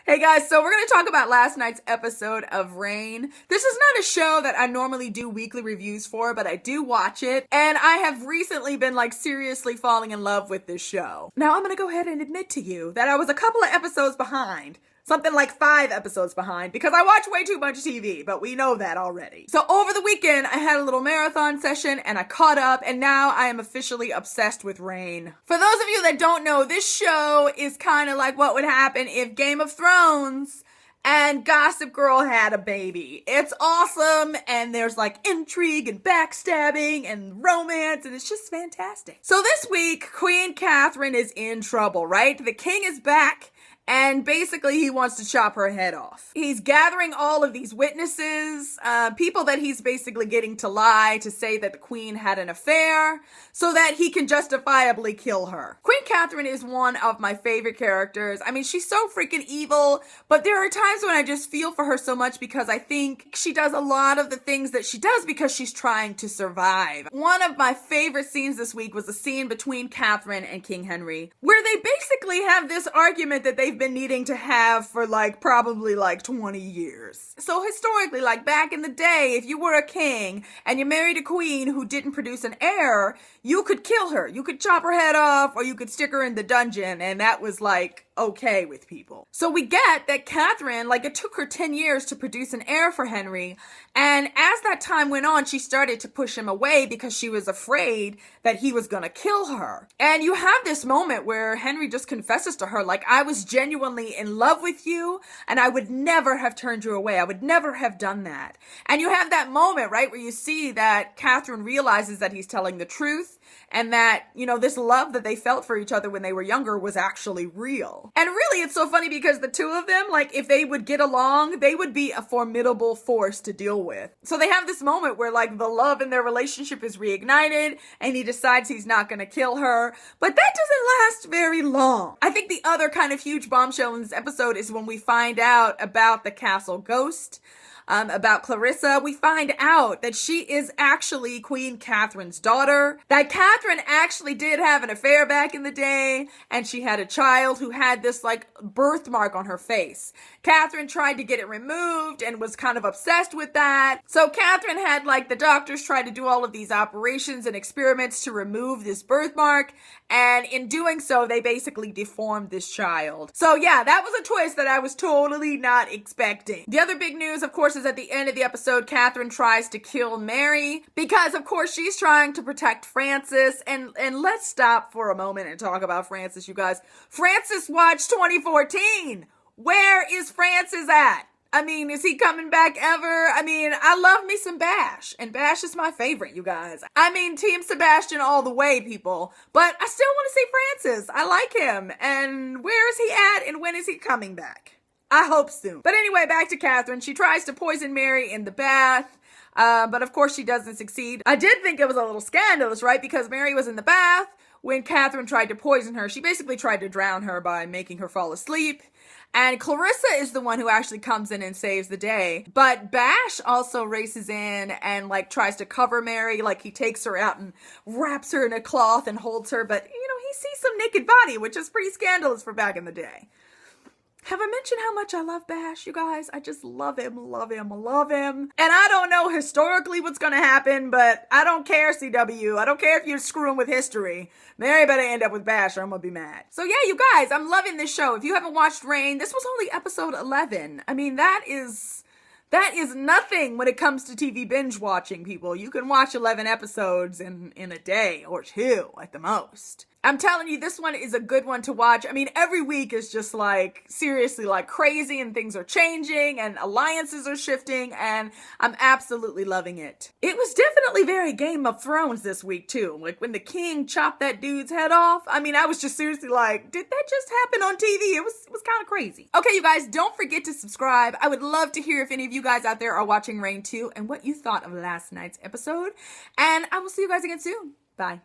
Hey guys, so we're going to talk about last night's episode of Reign. This is not a show that I normally do weekly reviews for, but I do watch it. And I have recently been seriously falling in love with this show. Now I'm going to go ahead and admit to you that I was a couple of episodes behind. Something like 5 episodes behind because I watch way too much TV, but we know that already. So over the weekend, I had a little marathon session and I caught up, and now I am officially obsessed with Reign. For those of you that don't know, this show is kind of like what would happen if Game of Thrones and Gossip Girl had a baby. It's awesome, and there's intrigue and backstabbing and romance, and it's just fantastic. So this week, Queen Catherine is in trouble, right? The king is back. And basically, he wants to chop her head off. He's gathering all of these witnesses, people that he's basically getting to lie to say that the queen had an affair so that he can justifiably kill her. Queen Catherine is one of my favorite characters. I mean, she's so freaking evil, but there are times when I just feel for her so much because I think she does a lot of the things that she does because she's trying to survive. One of my favorite scenes this week was a scene between Catherine and King Henry, where they basically have this argument that they've been needing to have for probably 20 years. So historically, back in the day, if you were a king and you married a queen who didn't produce an heir, you could kill her. You could chop her head off, or you could stick her in the dungeon, and that was okay with people. So we get that Catherine, it took her 10 years to produce an heir for Henry, and as that time went on, she started to push him away because she was afraid that he was gonna kill her. And you have this moment where Henry just confesses to her, I was genuinely in love with you, and I would never have turned you away. I would never have done that. And you have that moment, right, where you see that Catherine realizes that he's telling the truth, and that, this love that they felt for each other when they were younger was actually real. And really, it's so funny because the two of them, if they would get along, they would be a formidable force to deal with. So they have this moment where, the love in their relationship is reignited, and he decides he's not going to kill her. But that doesn't last very long. I think the other kind of huge bombshell in this episode is when we find out about the castle ghost. About Clarissa, we find out that she is actually Queen Catherine's daughter, that Catherine actually did have an affair back in the day, and she had a child who had this birthmark on her face. Catherine tried to get it removed and was kind of obsessed with that. So Catherine had the doctors try to do all of these operations and experiments to remove this birthmark, and in doing so, they basically deformed this child. So yeah, that was a twist that I was totally not expecting. The other big news, of course, is at the end of the episode, Catherine tries to kill Mary because, of course, she's trying to protect Francis. And let's stop for a moment and talk about Francis, you guys. Francis watched 2014. Where is Francis at? I mean, is he coming back ever? I mean, I love me some Bash, and Bash is my favorite, you guys. I mean, Team Sebastian all the way, people. But I still want to see Francis. I like him. And where is he at, and when is he coming back? I hope soon. But anyway, back to Catherine. She tries to poison Mary in the bath. But of course she doesn't succeed. I did think it was a little scandalous, right? Because Mary was in the bath when Catherine tried to poison her. She basically tried to drown her by making her fall asleep. And Clarissa is the one who actually comes in and saves the day. But Bash also races in and tries to cover Mary. He takes her out and wraps her in a cloth and holds her. But, he sees some naked body, which is pretty scandalous for back in the day. Have I mentioned how much I love Bash, you guys? I just love him, love him, love him. And I don't know historically what's going to happen, but I don't care, CW. I don't care if you're screwing with history. Mary better end up with Bash or I'm going to be mad. So yeah, you guys, I'm loving this show. If you haven't watched Reign, this was only episode 11. I mean, that is nothing when it comes to TV binge watching, people. You can watch 11 episodes in a day or 2 at the most. I'm telling you, this one is a good one to watch. I mean, every week is just seriously crazy, and things are changing and alliances are shifting, and I'm absolutely loving it. It was definitely very Game of Thrones this week too. When the king chopped that dude's head off, I mean, I was just seriously did that just happen on TV? It was kind of crazy. Okay, you guys, don't forget to subscribe. I would love to hear if any of you guys out there are watching Reign too and what you thought of last night's episode. And I will see you guys again soon. Bye.